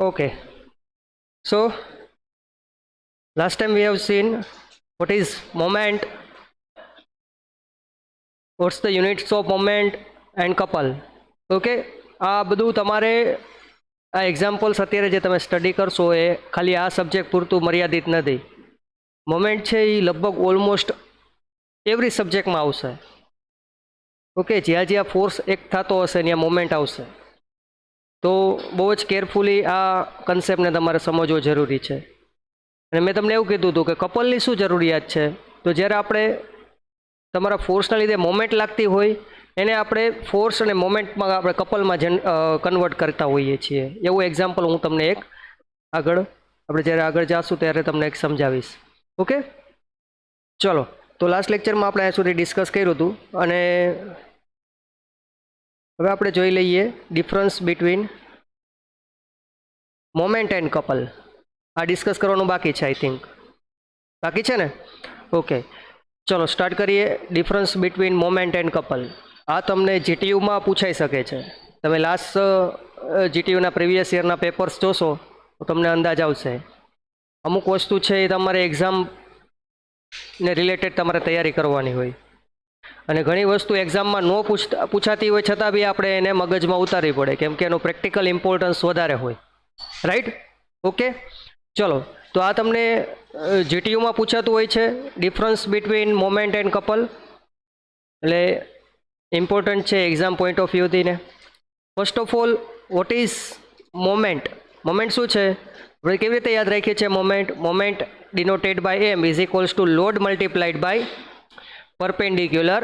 Okay, so last time we have seen what is moment, what's the units of moment and couple. Okay, આ બધું તમારે આ examples અત્યારે જે તમે સ્ટડી કરશો એ ખાલી આ સબ્જેક્ટ પૂરતું મર્યાદિત નથી. મોમેન્ટ છે એ લગભગ ઓલમોસ્ટ એવરી સબ્જેક્ટમાં આવશે. ઓકે, જ્યાં જ્યાં ફોર્સ એક થતો હશે ત્યાં મોમેન્ટ આવશે. તો બહુ જ કેરફુલી આ કન્સેપ્ટને તમારે સમજવો જરૂરી છે. અને મેં તમને એવું કીધું હતું કે કપલની શું જરૂરિયાત છે, તો જ્યારે આપણે તમારા ફોર્સના લીધે મોમેન્ટ લાગતી હોય એને આપણે ફોર્સ અને મોમેન્ટમાં આપણે કપલમાં કન્વર્ટ કરતા હોઈએ છીએ. એવું એક્ઝામ્પલ હું તમને એક આપણે જ્યારે આગળ જાશું ત્યારે તમને એક સમજાવીશ. ઓકે, ચલો. તો લાસ્ટ લેક્ચરમાં આપણે અહીંયા સુધી ડિસ્કસ કર્યું હતું અને હવે આપણે જોઈ લઈએ difference between moment and couple. આ ડિસ્કસ કરવાનું બાકી છે, આઈ થિંક બાકી છે ને. ઓકે, ચલો સ્ટાર્ટ કરીએ. Difference between moment and couple. આ તમને જીટીયુમાં પૂછાઈ શકે છે. તમે લાસ્ટ જીટીયુના પ્રીવિયસ યરના પેપર્સ જોશો તો તમને અંદાજ આવશે. અમુક વસ્તુ છે એ તમારે એક્ઝામને રિલેટેડ તમારે તૈયારી કરવાની હોય અને ઘણી વસ્તુ એક્ઝામમાં ન પૂછાતી હોય છતાં બી આપણે એને મગજમાં ઉતારવી પડે કેમ કે એનું પ્રેક્ટિકલ ઇમ્પોર્ટન્સ વધારે હોય. રાઈટ? ઓકે, ચલો. તો આ તમને જીટીયુમાં પૂછાતું હોય છે difference between moment and couple. એટલે ઇમ્પોર્ટન્ટ છે એક્ઝામ પોઈન્ટ ઓફ વ્યૂથી ને. First of all, what is moment? Moment શું છે? આપણે કેવી રીતે યાદ રાખીએ છીએ moment? Moment denoted by M is equals to load multiplied by perpendicular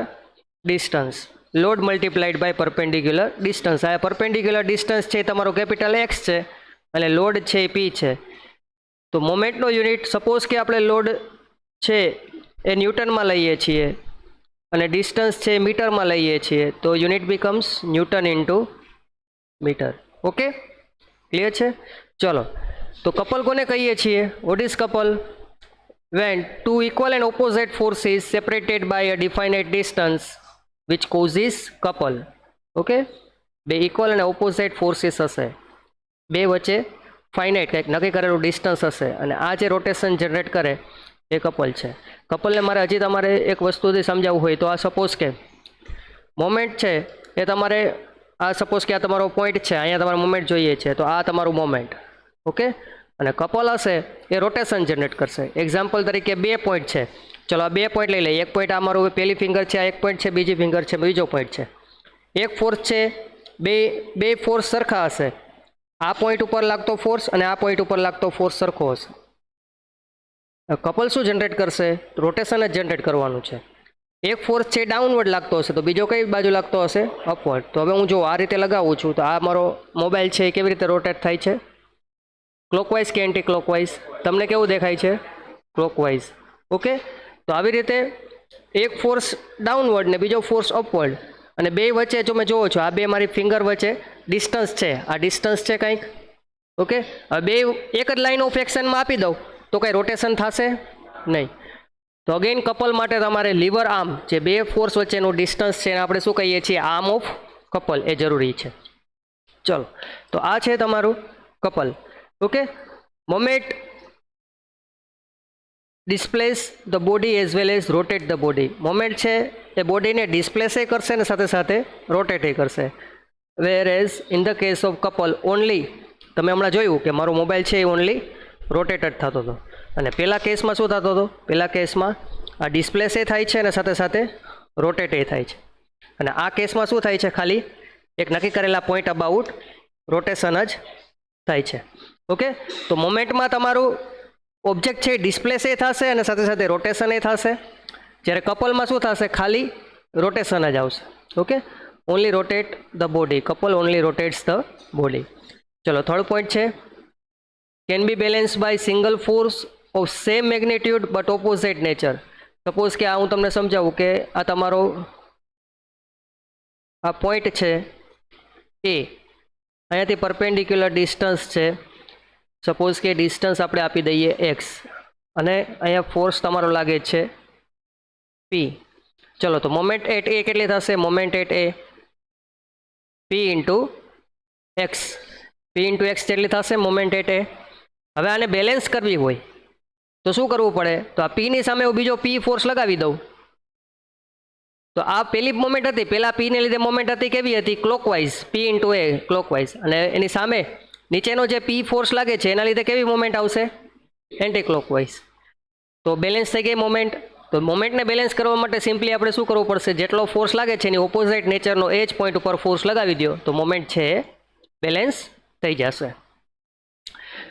distance. Load multiplied by perpendicular distance. આ પરપેન્ડિક્યુલર ડિસ્ટન્સ છે એ તમારો કેપિટલ એક્સ છે અને લોડ છે એ પી છે. તો મોમેન્ટનો યુનિટ સપોઝ કે આપણે લોડ છે એ ન્યૂટનમાં લઈએ છીએ અને ડિસ્ટન્સ છે એ મીટરમાં લઈએ છીએ તો unit becomes newton into metre. Okay, clear છે? ચલો, તો કપલ કોને કહીએ છીએ? What is couple? when two equal and opposite forces separated by a definite distance which causes couple. Okay, બે ઇક્વલ અને ઓપોઝિટ ફોર્સીસ હશે, બે વચ્ચે ફાઇનાઇટ કંઈક નક્કી કરેલું ડિસ્ટન્સ હશે અને આ જે રોટેશન જનરેટ કરે એ કપલ છે. કપલને મારે હજી તમારે એક વસ્તુથી સમજાવવું હોય તો આ સપોઝ કે મોમેન્ટ છે એ તમારે આ સપોઝ કે આ તમારો પોઈન્ટ છે, અહીંયા તમારે મોમેન્ટ જોઈએ છે તો આ તમારું મોમેન્ટ. ઓકે, અને કપલ હશે એ રોટેશન જનરેટ કરશે. એક્ઝામ્પલ તરીકે બે પોઈન્ટ છે, ચલો આ બે પોઈન્ટ લઈ લઈએ. એક પોઈન્ટ આ મારું પહેલી ફિંગર છે, આ એક પોઈન્ટ છે, બીજી ફિંગર છે, બીજો પોઈન્ટ છે. એક ફોર્સ છે, બે ફોર્સ સરખા હશે. આ પોઈન્ટ ઉપર લાગતો ફોર્સ અને આ પોઈન્ટ ઉપર લાગતો ફોર્સ સરખો હશે. કપલ શું જનરેટ કરશે? રોટેશન જ જનરેટ કરવાનું છે. એક ફોર્સ છે ડાઉનવર્ડ લાગતો હશે તો બીજો કઈ બાજુ લાગતો હશે? અપવર્ડ. તો હવે હું જો આ રીતે લગાવું છું તો આ મારો મોબાઈલ છે એ કેવી રીતે રોટેટ થાય છે? ક્લોકવાઇઝ કે એન્ટી ક્લોકવાઇઝ? તમને કેવું દેખાય છે? ક્લોકવાઇઝ. ઓકે, તો આવી રીતે એક ફોર્સ ડાઉનવર્ડ ને બીજો ફોર્સ અપવર્ડ અને બે વચ્ચે જો મેં જોવો છો આ બે મારી ફિંગર વચ્ચે ડિસ્ટન્સ છે, આ ડિસ્ટન્સ છે કંઈક. ઓકે, હવે બે એક જ લાઇન ઓફ એક્શનમાં આપી દઉં તો કંઈ રોટેશન થશે નહીં. તો અગેન કપલ માટે તમારે લીવર આર્મ જે બે ફોર્સ વચ્ચેનું ડિસ્ટન્સ છે એને આપણે શું કહીએ છીએ? આર્મ ઓફ કપલ એ જરૂરી છે. ચલો, તો આ છે તમારું couple. Okay, moment displace the body as well as rotate the body. Moment છે એ બોડીને ડિસ્પ્લેસે કરશે ને સાથે સાથે રોટેટે કરશે. Where as in the case of couple only, તમે હમણાં જોયું કે મારો મોબાઈલ છે એ ઓનલી રોટેટ જ થતો હતો અને પહેલા કેસમાં શું થતો હતો? પહેલા કેસમાં આ ડિસ્પ્લેસે થાય છે અને સાથે સાથે રોટેટે થાય છે અને આ કેસમાં શું થાય છે? ખાલી એક નક્કી કરેલા પોઈન્ટ અબાઉટ રોટેશન જ થાય છે. ઓકે, તો મોમેન્ટમાં તમારું ઓબ્જેક્ટ છે ડિસ્પ્લેસ એ થશે અને સાથે સાથે રોટેશન એ થશે. જ્યારે કપલમાં શું થશે? ખાલી રોટેશન જ આવશે. Okay, only rotate the body. Couple only rotates the body. ચલો, થર્ડ પોઈન્ટ છે can be balance by single force of same magnitude but opposite nature. Suppose કે આ હું તમને સમજાવું કે આ તમારો આ પોઈન્ટ છે એ, અહીંયાથી પરપેન્ડિક્યુલર ડિસ્ટન્સ છે. સપોઝ કે ડિસ્ટન્સ આપણે આપી દઈએ એક્સ અને અહીંયા ફોર્સ તમારો લાગે છે પી. ચલો, તો મોમેન્ટ એટ એ કેટલી થશે? Moment at A P into x. P into x જેટલી થશે મોમેન્ટ એટ એ. હવે આને બેલેન્સ કરવી હોય તો શું કરવું પડે? તો આ પીની સામે હું બીજો પી ફોર્સ લગાવી દઉં. તો આ પહેલી મોમેન્ટ હતી, પહેલાં પીને લીધે મોમેન્ટ હતી કેવી હતી? ક્લોકવાઇઝ, પી ઇન્ટુ એ ક્લોકવાઇઝ. અને એની સામે નીચેનો જે પી ફોર્સ લાગે છે એના લીધે કેવી મોમેન્ટ આવશે? Anti clockwise. તો બેલેન્સ થઈ ગઈ મોમેન્ટ. તો મોમેન્ટને બેલેન્સ કરવા માટે સિમ્પલી આપણે શું કરવું પડશે? જેટલો ફોર્સ લાગે છે એની ઓપોઝિટ નેચરનો એ જ પોઈન્ટ ઉપર ફોર્સ લગાવી દો તો મોમેન્ટ છે એ બેલેન્સ થઈ જશે.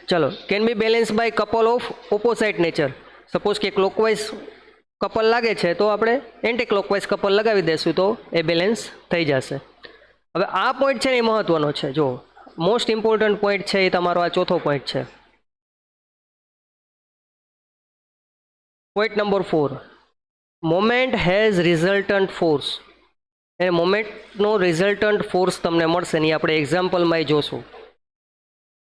ચલો, can be balance by couple of opposite nature. Suppose કે ક્લોકવાઇઝ કપલ લાગે છે તો આપણે એન્ટી ક્લોકવાઇઝ કપલ લગાવી દઈશું તો એ બેલેન્સ થઈ જશે. હવે આ પોઈન્ટ છે ને એ મહત્વનો છે. જો મોસ્ટ ઇમ્પોર્ટન્ટ પોઈન્ટ છે એ તમારો આ ચોથો પોઈન્ટ છે. Point number 4, moment has resultant force. એ મોમેન્ટનો રિઝલ્ટન્ટ ફોર્સ તમને મળશે ને આપણે એક્ઝામ્પલમાં એ જોશું.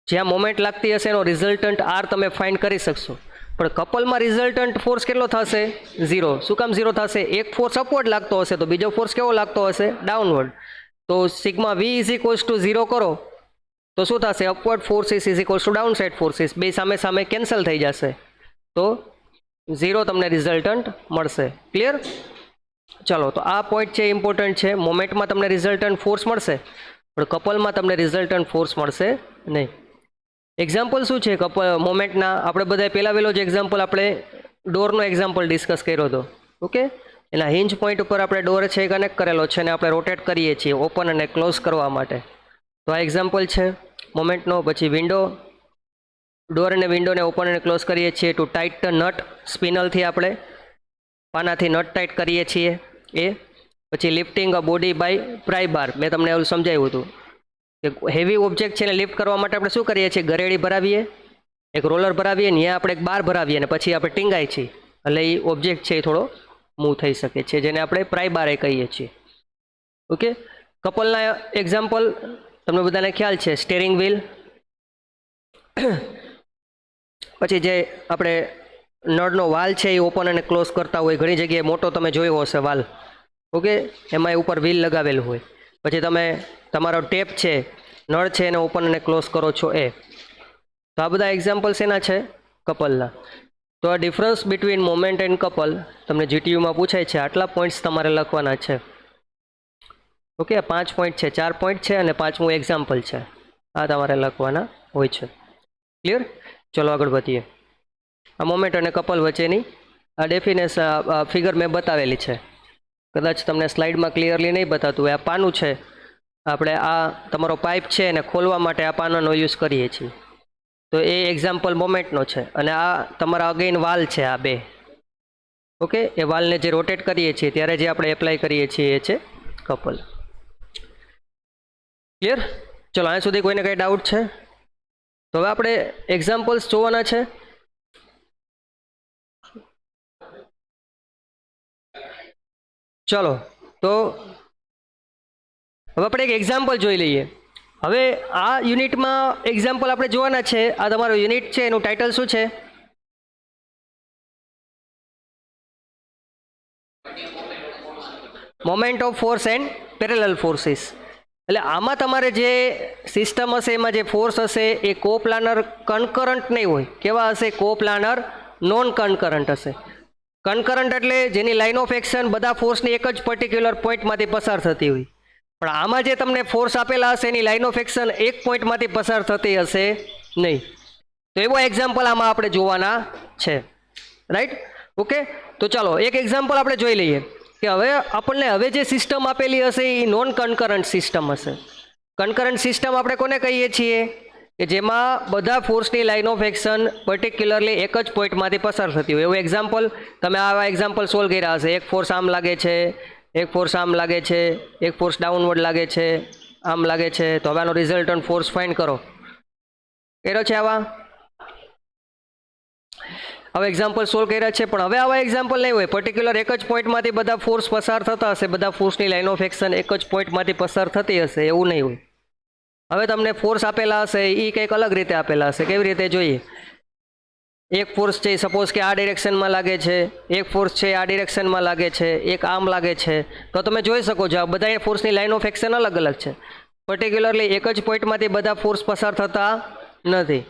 જ્યાં મોમેન્ટ લાગતી હશે એનો રિઝલ્ટન્ટ આર તમે ફાઇન્ડ કરી શકશો. પણ કપલમાં રિઝલ્ટન્ટ ફોર્સ કેટલો થશે? 0. શું કામ 0 થશે? એક ફોર્સ અપવર્ડ લાગતો હશે તો બીજો ફોર્સ કેવો લાગતો હશે? ડાઉનવર્ડ. તો sigma V is equals to 0 કરો તો શું થશે? Upward forces is equals to down side forces. બે સામે સામે કેન્સલ થઈ જશે તો 0 તમને રિઝલ્ટન્ટ મળશે. ક્લિયર? ચલો, તો આ પોઈન્ટ છે ઇમ્પોર્ટન્ટ છે. મોમેન્ટમાં તમને રિઝલ્ટન્ટ ફોર્સ મળશે પણ કપલમાં તમને રિઝલ્ટન્ટ ફોર્સ મળશે નહીં. એક્ઝામ્પલ શું છે મોમેન્ટના? આપણે બધા પહેલાં વહેલો જ એક્ઝામ્પલ આપણે ડોરનો એક્ઝામ્પલ ડિસ્કસ કર્યો હતો. ઓકે, એના હિંજ પોઈન્ટ ઉપર આપણે ડોર છે એ કનેક્ટ કરેલો છે અને આપણે રોટેટ કરીએ છીએ ઓપન અને ક્લોઝ કરવા માટે. તો આ એક્ઝામ્પલ છે મોમેન્ટનો. પછી વિન્ડો, ડોર અને વિન્ડોને ઓપન અને ક્લોઝ કરીએ છીએ ટુ ટાઈટ ધ નટ. સ્પિનલથી આપણે પાનાથી નટ ટાઈટ કરીએ છીએ એ. પછી લિફ્ટિંગ અ બોડી બાય પ્રાઈ બાર. મેં તમને એવું સમજાવ્યું હતું કે હેવી ઓબ્જેક્ટ છે ને લિફ્ટ કરવા માટે આપણે શું કરીએ છીએ? ગરેડી ભરાવીએ, એક રોલર ભરાવીએ, ત્યાં આપણે એક બાર ભરાવીએ અને પછી આપણે ટીંગાઈ છીએ એટલે એ ઓબ્જેક્ટ છે એ થોડો મૂવ થઈ શકે છે, જેને આપણે પ્રાઈ બારે કહીએ છીએ. ઓકે, કપલના એક્ઝામ્પલ તમને બધાને ખ્યાલ છે. સ્ટેરિંગ વ્હીલ, પછી જે આપણે નળનો વાલ છે એ ઓપન અને ક્લોઝ કરતા હોય, ઘણી જગ્યાએ મોટો તમે જોયો હશે વાલ. ઓકે, એમાં ઉપર વ્હીલ લગાવેલું હોય. પછી તમે તમારો ટેપ છે, નળ છે એને ઓપન અને ક્લોઝ કરો છો એ. તો આ બધા એક્ઝામ્પલ્સ એના છે કપલના. તો આ difference between moment and couple તમને જીટીયુમાં પૂછાય છે. આટલા પોઈન્ટ્સ તમારે લખવાના છે. ઓકે, 5 પોઈન્ટ છે, 4 પોઈન્ટ છે અને 5મું એક્ઝામ્પલ છે. આ તમારે લખવાના હોય છે. ક્લિયર? ચલો આગળ વધીએ. આ મોમેન્ટ અને કપલ વચ્ચેની આ ડેફિનેશન ફિગર મેં બતાવેલી છે. કદાચ તમને સ્લાઇડમાં ક્લિયરલી નહીં બતાતું હોય. આ પાનું છે, આપણે આ તમારો પાઇપ છે એને ખોલવા માટે આ પાનાનો યુઝ કરીએ છીએ. તો એ એક્ઝામ્પલ મોમેન્ટનો છે. અને આ તમારા અગેન વાલ છે આ બે. ઓકે, એ વાલને જે રોટેટ કરીએ છીએ ત્યારે જે આપણે એપ્લાય કરીએ છીએ એ છે કપલ. ક્લિયર? ચલો, અહીંયા સુધી કોઈને કંઈ ડાઉટ છે? તો હવે આપણે એક્ઝામ્પલ્સ જોવાના છે. ચલો, તો હવે આપણે એક એક્ઝામ્પલ જોઈ લઈએ. હવે આ યુનિટમાં એક્ઝામ્પલ આપણે જોવાના છે. આ તમારો યુનિટ છે, એનું ટાઇટલ શું છે? Moment of force and parallel forces. એટલે આમાં તમારે જે સિસ્ટમ હશે એમાં જે ફોર્સ હશે એ કોપ્લાનર કનકરન્ટ નહીં હોય. કેવા હશે? કોપ્લાનર નોન કનકરન્ટ હશે. કનકરન્ટ એટલે જેની લાઇન ઓફ એક્શન બધા ફોર્સની એક જ પર્ટિક્યુલર પોઈન્ટમાંથી પસાર થતી હોય. પણ આમાં જે તમને ફોર્સ આપેલા હશે એની લાઇન ઓફ એક્શન એક પોઈન્ટમાંથી પસાર થતી હશે નહીં. તો એવો એક્ઝામ્પલ આમાં આપણે જોવાના છે. રાઈટ? ઓકે, તો ચાલો એક એક્ઝામ્પલ આપણે જોઈ લઈએ કે હવે આપણને હવે જે સિસ્ટમ આપેલી હશે એ નોન કનકરન્ટ સિસ્ટમ હશે. કનકરન્ટ સિસ્ટમ આપણે કોને કહીએ છીએ? કે જેમાં બધા ફોર્સની લાઇન ઓફ એક્શન પર્ટિક્યુલરલી એક જ પોઈન્ટમાંથી પસાર થતી હોય. એવું એક્ઝામ્પલ તમે આવા એક્ઝામ્પલ સોલ્વ કર્યા હશે. એક ફોર્સ આમ લાગે છે, એક ફોર્સ આમ લાગે છે, એક ફોર્સ ડાઉનવર્ડ લાગે છે, આમ લાગે છે. તો હવે આનો રિઝલ્ટન્ટ ફોર્સ ફાઇન્ડ કરો. કર્યો છે આવા? હવે એક્ઝામ્પલ સોલ્વ કર્યા છે. પણ હવે આવા એક્ઝામ્પલ નહીં હોય. પર્ટિક્યુલર એક જ પોઈન્ટમાંથી બધા ફોર્સ પસાર થતા હશે, બધા ફોર્સની લાઇન ઓફ એક્શન એક જ પોઈન્ટમાંથી પસાર થતી હશે, એવું નહીં હોય. હવે તમને ફોર્સ આપેલા હશે એ કંઈક અલગ રીતે આપેલા હશે. કેવી રીતે જોઈએ? એક ફોર્સ છે સપોઝ કે આ ડિરેક્શનમાં લાગે છે, એક ફોર્સ છે આ ડિરેક્શનમાં લાગે છે, એક આમ લાગે છે. તો તમે જોઈ શકો છો આ બધા ફોર્સની લાઇન ઓફ એક્શન અલગ અલગ છે. પર્ટિક્યુલરલી એક જ પોઈન્ટમાંથી બધા ફોર્સ પસાર થતા નથી.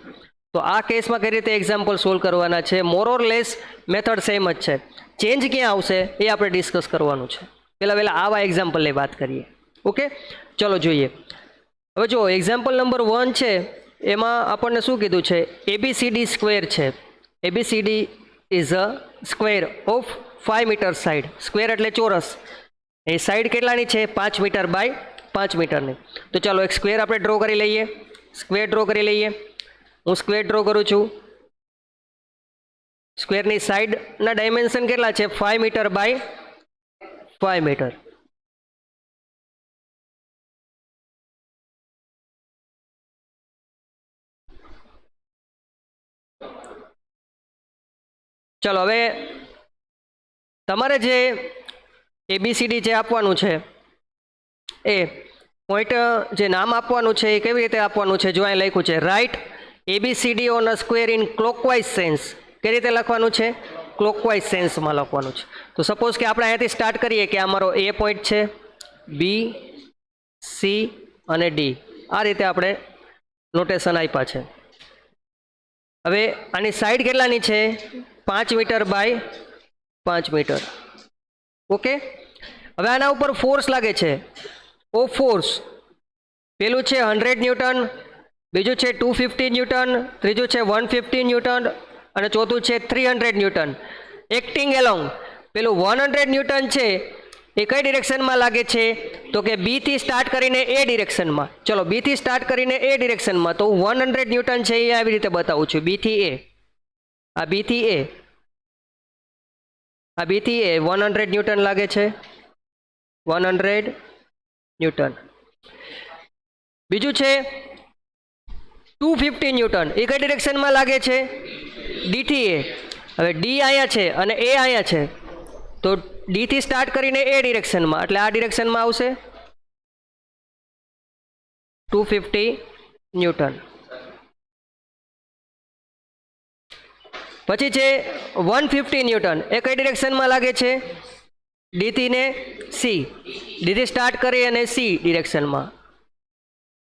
તો આ કેસમાં કઈ રીતે એક્ઝામ્પલ સોલ્વ કરવાના છે, મોર ઓર લેસ મેથડ સેમ જ છે. ચેન્જ ક્યાં આવશે એ આપણે ડિસ્કસ કરવાનું છે. પહેલાં આવા એક્ઝામ્પલની વાત કરીએ. ઓકે, ચલો જોઈએ. હવે જો એક્ઝામ્પલ નંબર 1 છે, એમાં આપણને શું કીધું છે, ABCD સ્ક્વેર છે. ABCD is a square of 5 metre side. Square એટલે ચોરસ. એ સાઇડ કેટલાની છે, 5 મીટર બાય 5 મીટરની. તો ચાલો એક સ્ક્વેર આપણે ડ્રો કરી લઈએ. સ્ક્વેર ડ્રો કરી લઈએ. હું સ્ક્વેર ડ્રો કરું છું. સ્ક્વેરની સાઇડના ડાયમેન્શન કેટલા છે, 5 મીટર બાય 5 મીટર. ચલો હવે તમારે જે ABCD જે આપવાનું છે એ પોઈન્ટ જે નામ આપવાનું છે એ કેવી રીતે આપવાનું છે, જો અહીં લખ્યું છે right ABCD on a square in clockwise sense. કઈ રીતે લખવાનું છે, ક્લોકવાઇઝ સેન્સમાં લખવાનું છે. તો સપોઝ કે આપણે અહીંયાથી સ્ટાર્ટ કરીએ કે આ મારો A પોઈન્ટ છે, B, C અને D. આ રીતે આપણે નોટેશન આપ્યા છે. હવે આની સાઈડ કેટલાની છે, 5 મીટર બાય 5 મીટર. ઓકે, હવે આના ઉપર ફોર્સ લાગે છે, ઓ ફોર્સ. પેલું છે 100 ન્યૂટન, બીજું છે 250 ન્યૂટન, ત્રીજું છે 150 ન્યૂટન અને ચોથું છે 300 ન્યૂટન. Acting along. પેલું 100 ન્યૂટન છે એ કઈ ડિરેક્શનમાં લાગે છે, તો કે B થી સ્ટાર્ટ કરીને A ડિરેક્શનમાં. ચલો B થી સ્ટાર્ટ કરીને A ડિરેક્શનમાં. તો હું 100 ન્યૂટન છે એ આવી રીતે બતાવું છું, B થી A. આ B થી A, આ B થી A 100 ન્યૂટન લાગે છે, 100 ન્યૂટન. બીજું છે 250 ન્યૂટન, એ કઈ ડિરેક્શનમાં લાગે છે, D થી A. હવે D અહીંયા છે અને A અહીંયા છે, તો D થી સ્ટાર્ટ કરીને A ડિરેક્શનમાં, એટલે આ ડિરેક્શનમાં આવશે 250 ન્યૂટન. પછી છે 150 ન્યૂટન, એ કઈ ડિરેક્શનમાં લાગે છે, D થી ને C. D થી સ્ટાર્ટ કરી અને C ડિરેક્શનમાં,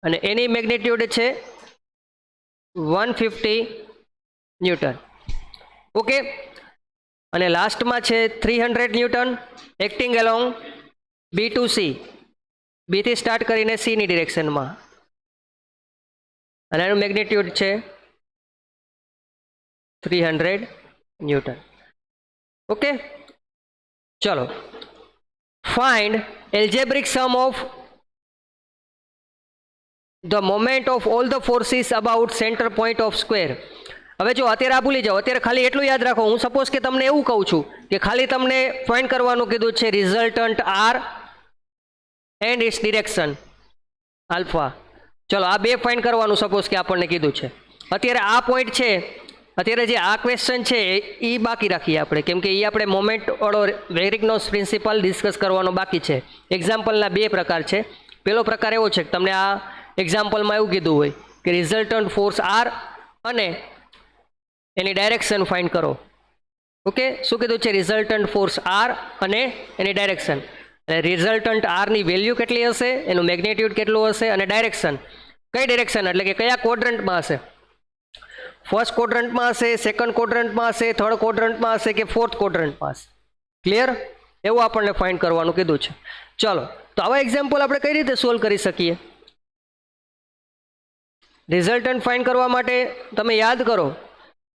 અને એની મેગ્નિટ્યુડ છે 150 ન્યૂટન. ઓકે, અને લાસ્ટમાં છે 300 newton acting along B to C. B થી સ્ટાર્ટ કરીને C ની ડિરેક્શનમાં, અને એનું મેગ્નિટ્યુડ છે 300 ન્યૂટન. ઓકે, ચલો find algebraic sum of the moment of all the forces about centre point of square. હવે જો અત્યારે આ ભૂલી જાઓ, અત્યારે ખાલી એટલું યાદ રાખો. હું સપોઝ કે તમને એવું કહું છું કે ખાલી તમને ફાઇન્ડ કરવાનું કીધું છે resultant R and its direction alpha. ચલો આ બે ફાઇન્ડ કરવાનું સપોઝ કે આપણને કીધું છે. અત્યારે આ પોઈન્ટ છે, અત્યારે જે આ ક્વેશ્ચન છે એ બાકી રાખીએ આપણે, કેમ કે એ આપણે મોમેન્ટ વાળો વેરિગ્નોસ પ્રિન્સિપલ ડિસ્કસ કરવાનો બાકી છે. એક્ઝામ્પલના બે પ્રકાર છે. પહેલો પ્રકાર એવો છે કે તમને આ એક્ઝામ્પલમાં એવું કીધું હોય કે રિઝલ્ટન્ટ ફોર્સ R અને એની ડાયરેક્શન ફાઇન્ડ કરો. ઓકે, શું કીધું છે, રિઝલ્ટન્ટ ફોર્સ R અને એની ડાયરેક્શન. રિઝલ્ટન્ટ Rની વેલ્યુ કેટલી હશે, એનું મેગ્નિટ્યુડ કેટલું હશે, અને ડાયરેક્શન કઈ ડાયરેક્શન એટલે કે કયા ક્વોડ્રન્ટમાં હશે, ફર્સ્ટ ક્વોડ્રન્ટમાં હશે, સેકન્ડ ક્વોડ્રન્ટમાં હશે, થર્ડ ક્વોડ્રન્ટમાં હશે કે ફોર્થ ક્વોડ્રન્ટમાં હશે. ક્લિયર? એવું આપણને ફાઇન્ડ કરવાનું કીધું છે. ચલો તો આવા એક્ઝામ્પલ આપણે કઈ રીતે સોલ્વ કરી શકીએ. રિઝલ્ટન્ટ ફાઇન્ડ કરવા માટે તમે યાદ કરો,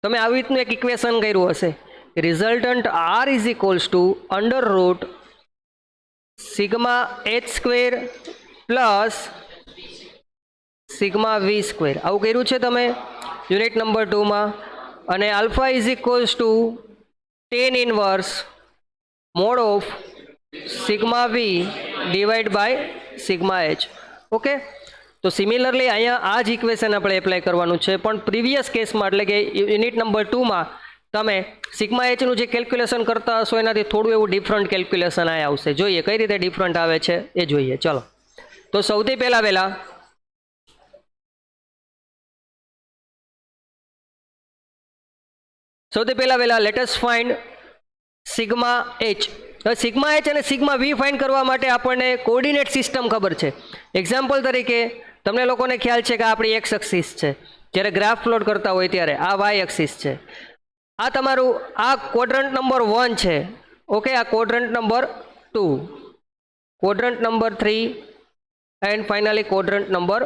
તમે આવી રીતનું એક ઇક્વેશન કર્યું હશે, resultant R is equals to under root sigma H square plus sigma V square. આવું કર્યું છે તમે યુનિટ નંબર 2માં. અને alpha is equals to tan inverse mod of sigma V divide by sigma H. Okay, તો similarly અહીંયા આ જ ઇક્વેશન આપણે એપ્લાય કરવાનું છે, પણ પ્રીવિયસ કેસમાં એટલે કે યુનિટ નંબર 2માં તમે સિગ્મા Hનું જે કેલ્ક્યુલેશન કરતા હશો એનાથી થોડું એવું ડિફરન્ટ કેલ્ક્યુલેશન અહીંયા આવશે. જોઈએ કઈ રીતે ડિફરન્ટ આવે છે એ જોઈએ. ચલો તો સૌથી પહેલાં let us find sigma H. તો સિગ્મા એચ અને સિગ્મા વી ફાઇન્ડ કરવા માટે આપણને કોઓર્ડિનેટ સિસ્ટમ ખબર છે. એક્ઝામ્પલ તરીકે તમને લોકોને ખ્યાલ છે કે આપણી એક્સ એક્સિસ છે, જ્યારે ગ્રાફ પ્લોટ કરતા હોય ત્યારે આ વાય એક્સિસ છે. આ તમારું આ ક્વોડ્રન્ટ નંબર 1 છે. ઓકે, આ quadrant number 2, quadrant number 3 and finally quadrant number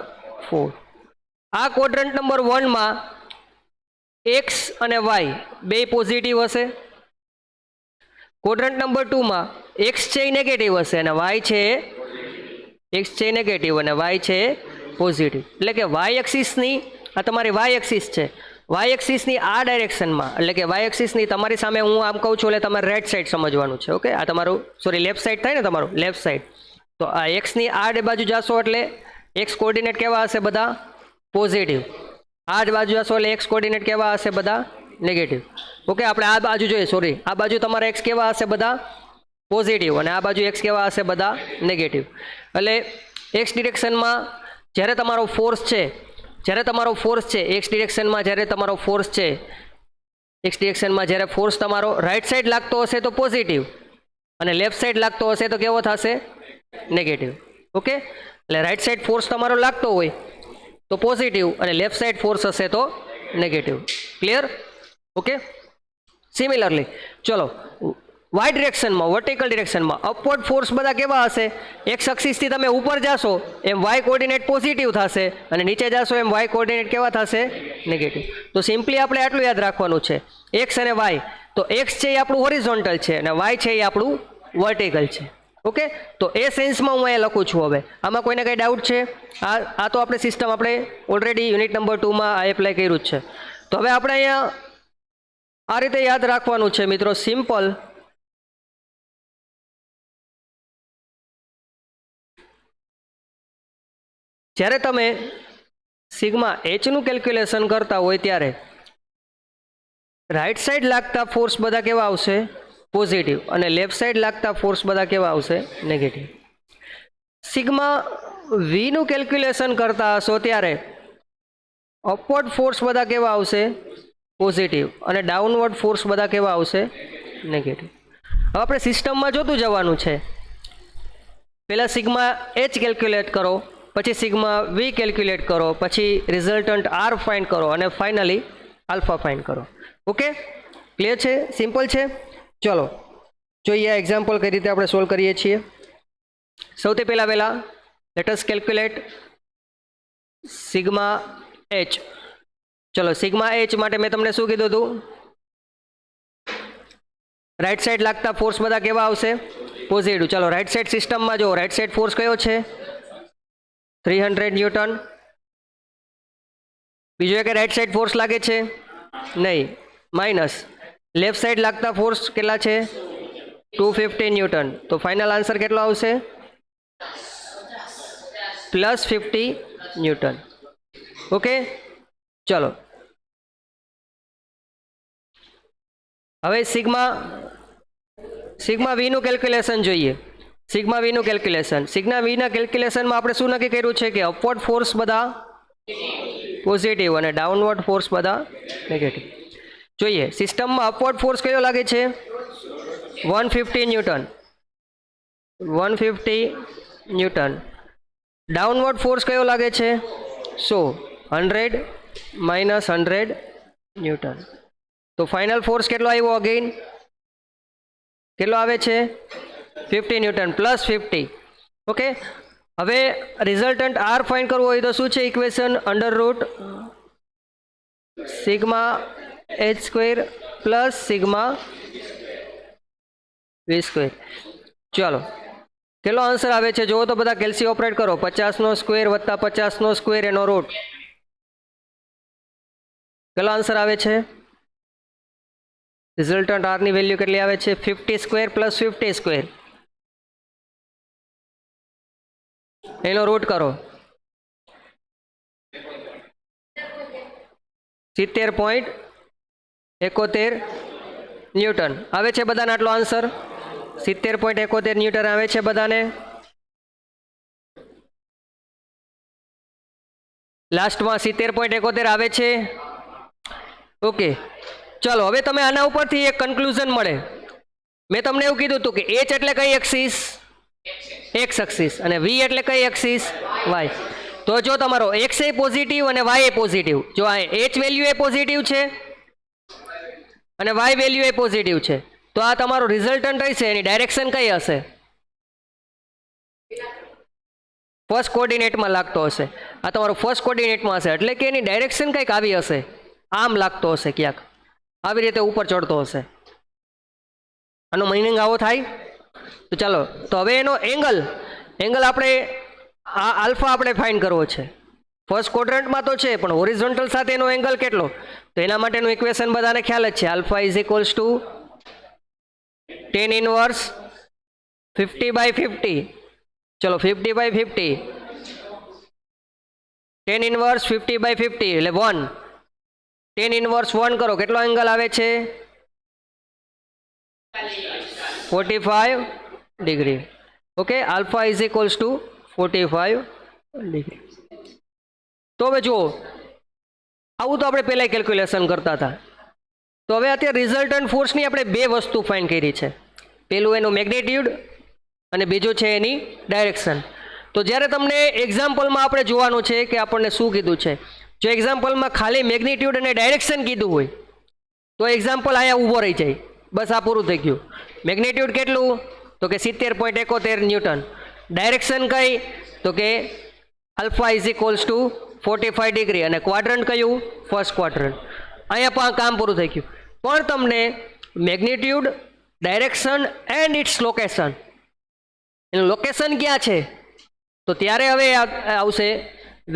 4. આ ક્વોડ્રન્ટ નંબર 1 માં એક્સ અને વાય બે પોઝિટિવ હશે. ક્વોડ્રન્ટ નંબર 2 માં એક્સ છે એ નેગેટિવ હશે અને વાય છે એક્સ છે નેગેટિવ અને વાય છે પોઝિટિવ. એટલે કે વાય એક્સિસની આ તમારી વાય એક્સિસ છે, વાય એક્સિસની આ ડાયરેક્શનમાં, એટલે કે વાય એક્સિસની તમારી સામે હું આમ કહું છું એટલે તમારે રાઈટ સાઈડ સમજવાનું છે. ઓકે, આ તમારું સોરી લેફ્ટ સાઈડ થાય ને, તમારું લેફ્ટ સાઈડ. તો આ એક્સની આ બાજુ જાશો એટલે એક્સ કોઓર્ડિનેટ કેવા હશે? બધા પોઝિટિવ. આ જ બાજુ જાશો એટલે એક્સ કોઓર્ડિનેટ કેવા હશે? બધા નેગેટિવ. ઓકે, આપણે આ બાજુ જોઈએ, સોરી આ બાજુ તમારા એક્સ કેવા હશે? બધા પોઝિટિવ. અને આ બાજુ એક્સ કેવા હશે? બધા નેગેટિવ. એટલે એક્સ ડિરેક્શનમાં જ્યારે તમારો ફોર્સ છે, એક્સ ડિરેક્શનમાં જ્યારે તમારો ફોર્સ છે, એક્સ ડિરેક્શનમાં જ્યારે ફોર્સ તમારો રાઈટ સાઈડ લાગતો હશે તો પોઝિટિવ અને લેફ્ટ સાઈડ લાગતો હશે તો કેવો થશે? નેગેટિવ. ઓકે, એટલે રાઈટ સાઈડ ફોર્સ તમારો લાગતો હોય તો પોઝિટિવ અને લેફ્ટ સાઈડ ફોર્સ હશે તો નેગેટિવ. ક્લિયર? ઓકે, સિમિલરલી ચલો વાય ડિરેક્શનમાં, વર્ટિકલ ડિરેક્શનમાં અપવર્ડ ફોર્સ બધા કેવા હશે? એક્સ એક્સિસથી તમે ઉપર જાશો એમ વાય કોઓર્ડિનેટ પોઝિટિવ થશે અને નીચે જાશો એમ વાય કોઓર્ડિનેટ કેવા થશે? નેગેટિવ. તો સિમ્પલી આપણે આટલું યાદ રાખવાનું છે, એક્સ અને વાય. તો એક્સ છે એ આપણું હોરિઝોન્ટલ છે અને વાય છે એ આપણું વર્ટિકલ છે. ઓકે, તો એ સેન્સમાં હું અહીંયા લખું છું. હવે આમાં કોઈને કંઈ ડાઉટ છે? આ તો આપણે સિસ્ટમ આપણે ઓલરેડી યુનિટ નંબર 2માં આ એપ્લાય કર્યું જ છે. તો હવે આપણે અહીંયા આ રીતે યાદ રાખવાનું છે મિત્રો, સિમ્પલ. જ્યારે તમે સિગ્મા એચનું કેલ્ક્યુલેશન કરતા હોય ત્યારે રાઈટ સાઈડ લાગતા ફોર્સ બધા કેવા આવશે? પોઝિટિવ. અને લેફ્ટ સાઈડ લાગતા ફોર્સ બધા કેવા આવશે? નેગેટિવ. સિગ્મા વીનું કેલ્ક્યુલેશન કરતા હશો ત્યારે અપવર્ડ ફોર્સ બધા કેવા આવશે? પોઝિટિવ. અને ડાઉનવર્ડ ફોર્સ બધા કેવા આવશે? નેગેટિવ. હવે આપણે સિસ્ટમમાં જોતું જવાનું છે. પહેલાં સિગ્મા એચ કેલ્ક્યુલેટ કરો, પછી સિગ્મા વી કેલ્ક્યુલેટ કરો, પછી રિઝલ્ટન્ટ આર ફાઇન્ડ કરો અને ફાઇનલી આલ્ફા ફાઇન્ડ કરો. ઓકે, ક્લિયર છે? સિમ્પલ છે. ચલો જોઈએ આ એક્ઝામ્પલ કઈ રીતે આપણે સોલ્વ કરીએ છીએ. સૌથી પહેલાં let us calculate sigma H. ચલો સિગ્મા એચ માટે મેં તમને શું કીધું હતું? રાઈટ સાઈડ લાગતા ફોર્સ બધા કેવા આવશે? પોઝિટિવ. ચલો રાઈટ સાઈડ સિસ્ટમમાં જો રાઈટ સાઈડ ફોર્સ કયો છે? 300 ન્યૂટન. બીજો એક રાઈટ સાઈડ ફોર્સ લાગે છે? નહીં, માઇનસ. લેફ્ટ સાઈડ લાગતા ફોર્સ કેટલા છે? 250 ન્યૂટન. તો ફાઇનલ આન્સર કેટલો આવશે? +50 ન્યૂટન. ઓકે, ચલો હવે સિગ્મા વીનું કેલ્ક્યુલેશન જોઈએ. સિગ્મા વીનું કેલ્ક્યુલેશનમાં આપણે શું નક્કી કર્યું છે કે અપવર્ડ ફોર્સ બધા પોઝિટિવ અને ડાઉનવર્ડ ફોર્સ બધા નેગેટિવ. જોઈએ સિસ્ટમમાં અપવર્ડ ફોર્સ કયો લાગે છે? 150 ન્યૂટન. 150 ન્યૂટન. ડાઉનવર્ડ ફોર્સ કયો લાગે છે? 100 -100 ન્યૂટન. તો ફાઇનલ ફોર્સ કેટલો આવ્યો? અગેન કેટલો આવે છે? 50 ન્યૂટન +50. ઓકે, હવે રિઝલ્ટન્ટ આર ફાઇન્ડ કરવો હોય તો શું છે equation? √ Sigma H square plus sigma V square. ચાલો કેટલો આન્સર આવે છે જુઓ તો બધા, કેલ્સી ઓપરેટ કરો. 50નો સ્ક્વેર વત્તા 50નો સ્ક્વેર એનો રૂટ. કેટલો આન્સર આવે છે? રિઝલ્ટન્ટ આરની વેલ્યુ કેટલી આવે છે? 50 સ્ક્વેર પ્લસ 50 સ્ક્વેર. એનો રૂટ કરો. 70.71 ન્યૂટન આવે છે બધાને આટલો આન્સર. 70.71 ન્યૂટન આવે છે બધાને. લાસ્ટમાં 70.71 આવે છે. ઓકે, ચલો હવે તમે આના ઉપરથી એક કન્ક્લુઝન મળે. મેં તમને એવું કીધું હતું કે એચ એટલે કઈ એક્સિસ? X axis. અને વી એટલે કઈ એક્સિસ? વાય. તો જો તમારો એક્સ એ પોઝિટિવ અને વાય એ પોઝિટિવ, જો આ એચ વેલ્યુ એ પોઝિટિવ છે અને વાય વેલ્યુ એ પોઝિટિવ છે, તો આ તમારો રિઝલ્ટન્ટ રહેશે એની ડાયરેક્શન કઈ હશે? ફર્સ્ટ કોર્ડિનેટમાં લાગતો હશે. આ તમારો ફર્સ્ટ કોર્ડિનેટમાં હશે, એટલે કે એની ડાયરેક્શન કંઈક આવી હશે, આમ લાગતો હશે, ક્યાંક આવી રીતે ઉપર ચડતો હશે. આનો મિનિંગ આવો થાય? તો ચાલો, તો હવે એનો એંગલ આપણે આ આલ્ફા આપણે ફાઇન્ડ કરવો છે. ફર્સ્ટ ક્વોડ્રન્ટમાં તો છે, પણ હોરિઝોન્ટલ સાથે એનો એંગલ કેટલો? તો એના માટેનું ઇક્વેશન બધાને ખ્યાલ જ છે. Alpha is equals two tan inverse 50/50. ચલો 50/50, tan ઇનવર્સ 50/50 એટલે 1. tan ઇનવર્સ 1 કરો, કેટલો એંગલ આવે છે? 45 degree. Okay, alpha is equals to 45 degree. તો હવે જુઓ, આવું તો આપણે પહેલાં કેલ્ક્યુલેશન કરતા હતા. તો હવે અત્યારે રિઝલ્ટન્ટ ફોર્સની આપણે બે વસ્તુ ફાઇન્ડ કરી છે. પહેલું એનું મેગ્નિટ્યુડ અને બીજું છે એની ડાયરેક્શન. તો જ્યારે તમને એક્ઝામ્પલમાં આપણે જોવાનું છે કે આપણને શું કીધું છે. જો એક્ઝામ્પલમાં ખાલી મેગ્નિટ્યુડ અને ડાયરેક્શન કીધું હોય તો એક્ઝામ્પલ અહીંયા ઊભો રહી જાય, બસ આ પૂરું થઈ ગયું. મેગ્નિટ્યુડ કેટલું? તો કે 70.71 ન્યૂટન. ડાયરેક્શન કઈ? તો કે alpha is equals to 45 degree. અને ક્વાડ્રન્ટ કયું? First quadrant. અહીંયા પણ કામ પૂરું થઈ ગયું. પણ તમને magnitude, direction and its location, એનું લોકેશન ક્યાં છે, તો ત્યારે હવે આવશે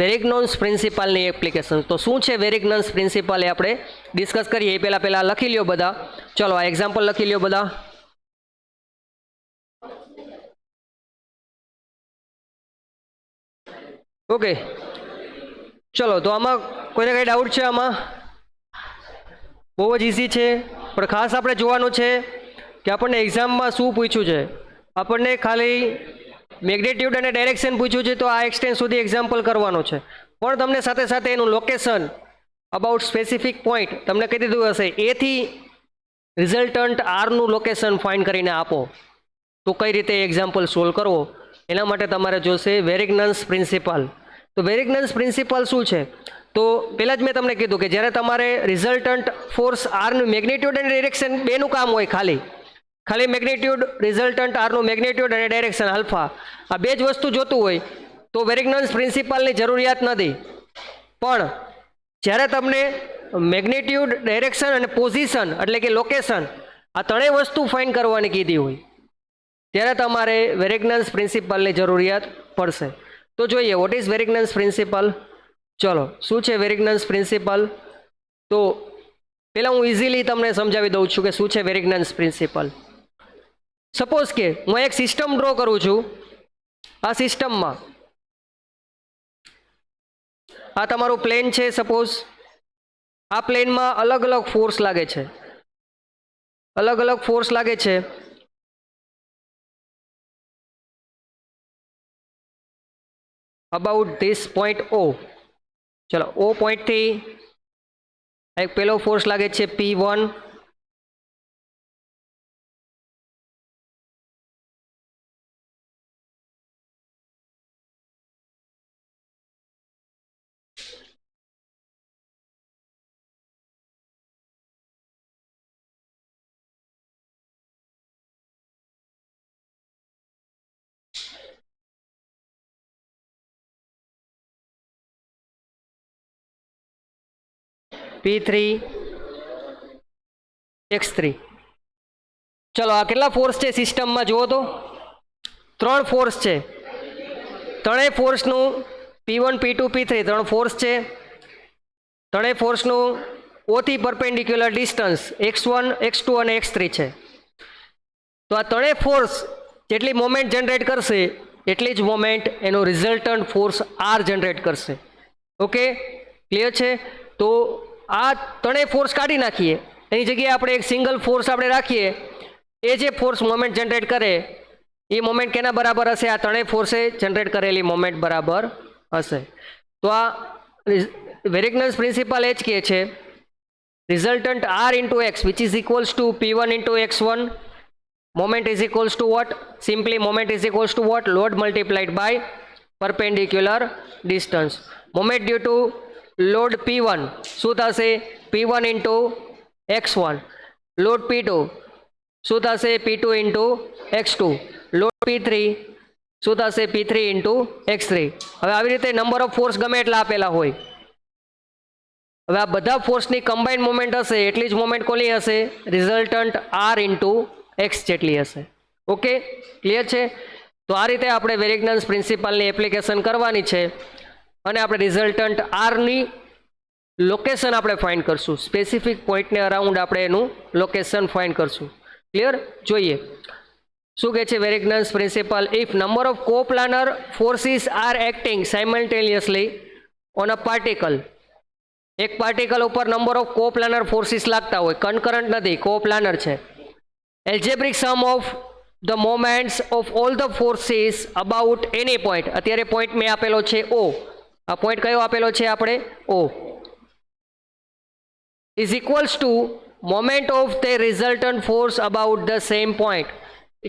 વેરિગ્નોન્સ પ્રિન્સિપાલની એપ્લિકેશન. તો શું છે વેરિગ્નોન્સ પ્રિન્સિપાલ એ આપણે ડિસ્કસ કરીએ. એ પહેલાં લખી લ્યો બધા. ચલો આ એક્ઝામ્પલ લખી લ્યો બધા. ઓકે, ચલો તો આમાં કોઈને કંઈ ડાઉટ છે? આમાં બહુ જ ઇઝી છે, પણ ખાસ આપણે જોવાનું છે કે આપણને એક્ઝામમાં શું પૂછ્યું છે. આપણને ખાલી મેગ્નિટ્યુડ અને ડાયરેક્શન પૂછ્યું છે, તો આ એક્સટેન્ડ સુધી એક્ઝામ્પલ કરવાનો છે. પણ તમને સાથે સાથે એનું લોકેશન, અબાઉટ સ્પેસિફિક પોઈન્ટ તમને કહી દીધું હશે. એથી રિઝલ્ટન્ટ આરનું લોકેશન ફાઇન્ડ કરીને આપો તો કઈ રીતે એક્ઝામ્પલ સોલ્વ કરવો, એના માટે તમારે જોશે વેરિગ્નન્સ પ્રિન્સિપાલ. તો વેરિગ્નન્સ પ્રિન્સિપાલ શું છે? તો પહેલાં જ મેં તમને કીધું કે જ્યારે તમારે રિઝલ્ટન્ટ ફોર્સ આરનું મેગ્નિટ્યુડ અને ડાયરેક્શન બેનું કામ હોય, ખાલી મેગ્નિટ્યુડ, રિઝલ્ટન્ટ આરનું મેગ્નિટ્યુડ અને ડાયરેક્શન આલ્ફા, આ બે જ વસ્તુ જોતું હોય તો વેરિગ્નન્સ પ્રિન્સિપાલની જરૂરિયાત નથી. પણ જ્યારે તમને મેગ્નિટ્યુડ, ડાયરેક્શન અને પોઝિશન એટલે કે લોકેશન, આ ત્રણેય વસ્તુ ફાઇન્ડ કરવાની કીધી હોય ત્યારે તમારે વેરિગ્નન્સ પ્રિન્સિપાલની જરૂરિયાત પડશે. તો જોઈએ વોટ ઇઝ વેરિગ્નન્સ પ્રિન્સિપલ. ચલો, શું છે વેરિગ્નન્સ પ્રિન્સિપલ? તો પહેલાં હું ઇઝીલી તમને સમજાવી દઉં છું કે શું છે વેરિગ્નન્સ પ્રિન્સિપલ. સપોઝ કે હું એક સિસ્ટમ ડ્રો કરું છું. આ સિસ્ટમમાં આ તમારું પ્લેન છે. સપોઝ આ પ્લેનમાં અલગ અલગ ફોર્સ લાગે છે, અબાઉટ ધીસ પોઈન્ટ O. ચલો, O પોઈન્ટથી એક પહેલો ફોર્સ લાગે છે P1, P3, X3. ચલો, આ કેટલા ફોર્સ છે સિસ્ટમમાં જુઓ તો? 3 ફોર્સ છે. ત્રણેય ફોર્સનું P1, P2, P3 3 ફોર્સ છે. ત્રણેય ફોર્સનું ઓથી પરપેન્ડિક્યુલર ડિસ્ટન્સ x1, x2 અને x3 છે. તો આ ત્રણેય ફોર્સ જેટલી મોમેન્ટ જનરેટ કરશે એટલી જ મોમેન્ટ એનો રિઝલ્ટન્ટ ફોર્સ આર જનરેટ કરશે. ઓકે, ક્લિયર છે? તો આ ત્રણેય ફોર્સ કાઢી નાખીએ, એની જગ્યાએ આપણે એક સિંગલ ફોર્સ આપણે રાખીએ. એ જે ફોર્સ મોમેન્ટ જનરેટ કરે એ મોમેન્ટ કેના બરાબર હશે? આ ત્રણેય ફોર્સે જનરેટ કરેલી મોમેન્ટ બરાબર હશે. તો આ વેરિગ્નન્સ પ્રિન્સિપલ એ જ કહે છે resultant R into x which is equals to P1 into x1 Moment is equals to what? Simply moment is equals to what? Load multiplied by perpendicular distance. Moment due to load P1 શું થશે? P1 into x1. Load P2 શું થશે? P2 into x2. Load P3 શું થશે? P3 into x3. હવે આવી રીતે number of force ગમે એટલા આપેલા હોય, હવે આ બધા ફોર્સની કમ્બાઇન્ડ મોમેન્ટ હશે એટલી જ મોમેન્ટ કોની હશે? રિઝલ્ટન્ટ આર ઇન્ટુ એક્સ જેટલી હશે. ઓકે, ક્લિયર છે? તો આ રીતે આપણે વેરિગ્નન્સ પ્રિન્સિપલની એપ્લિકેશન કરવાની છે અને આપણે રિઝલ્ટન્ટ આરની લોકેશન આપણે ફાઇન્ડ કરશું. સ્પેસિફિક પોઈન્ટને અરાઉન્ડ આપણે એનું લોકેશન ફાઇન્ડ કરશું. ક્લિયર? જોઈએ શું કહે છે Varignon's principle. If number of coplanar forces are acting simultaneously on a particle, એક પાર્ટિકલ ઉપર નંબર ઓફ કોપ્લાનર ફોર્સીસ લાગતા હોય, કનકરન્ટ નથી, કોપ્લાનર છે. Algebraic sum of the moments of all the forces about any point, અત્યારે point મેં આપેલો છે O, આ પોઈન્ટ કયો આપેલો છે આપણે? O, is equals to moment of the resultant force about the same point.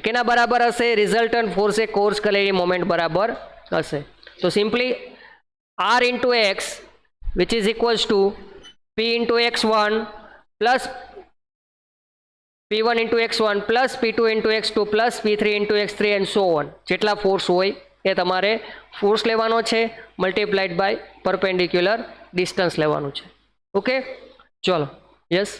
કેના બરાબર હશે? રિઝલ્ટન્ટ ફોર્સ એ કોર્સ કરેલી મોમેન્ટ બરાબર હશે. તો simply R into x which is equals to P into x1 plus P1 into x1 plus P2 into x2 plus P3 into x3 and so on. જેટલા ફોર્સ હોય એ તમારે ફોર્સ લેવાનો છે મલ્ટીપ્લાઇડ બાય પરપેન્ડિક્યુલર ડિસ્ટન્સ લેવાનું છે. Okay, ચલો. Yes,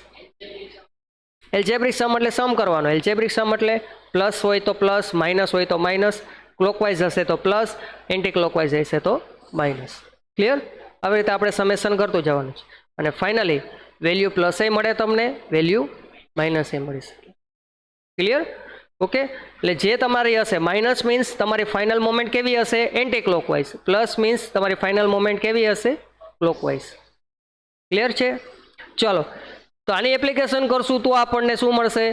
algebraic સમ એટલે સમ કરવાનો. એલ્જેબ્રિક સમ એટલે પ્લસ હોય તો પ્લસ, માઇનસ હોય તો માઇનસ, ક્લોકવાઇઝ હશે તો પ્લસ, એન્ટી ક્લોકવાઇઝ હશે તો માઇનસ. ક્લિયર? આવી રીતે આપણે સમેશન કરતું જવાનું છે અને ફાઇનલી વેલ્યુ પ્લસ એ મળે તમને, વેલ્યુ માઇનસ એ મળી શકે. ક્લિયર? ઓકે, એટલે જે તમારી હશે માઇનસ મીન્સ તમારી ફાઇનલ મોમેન્ટ કેવી હશે? Anti clockwise. પ્લસ મીન્સ તમારી ફાઇનલ મોમેન્ટ કેવી હશે? ક્લોકવાઇઝ. ક્લિયર છે? ચલો, તો આની એપ્લિકેશન કરશું તો આપણને શું મળશે?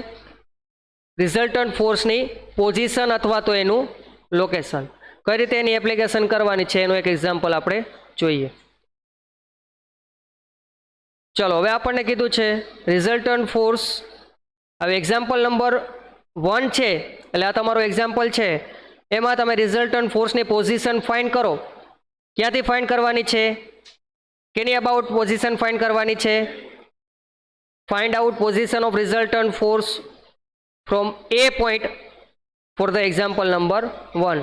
રિઝલ્ટન્ટ ફોર્સની પોઝિશન અથવા તો એનું લોકેશન. કઈ રીતે એની એપ્લિકેશન કરવાની છે એનું એક એક્ઝામ્પલ આપણે જોઈએ. ચલો, હવે આપણને કીધું છે રિઝલ્ટન્ટ ફોર્સ. હવે એક્ઝામ્પલ નંબર 1 છે એટલે આ તમારો એક્ઝામ્પલ છે, એમાં તમે રિઝલ્ટન્ટ ફોર્સની પોઝિશન ફાઇન્ડ કરો. ક્યાંથી ફાઇન્ડ કરવાની છે? કેની અબાઉટ પોઝિશન ફાઇન્ડ કરવાની છે? Find out position of resultant force from A point for the example number 1.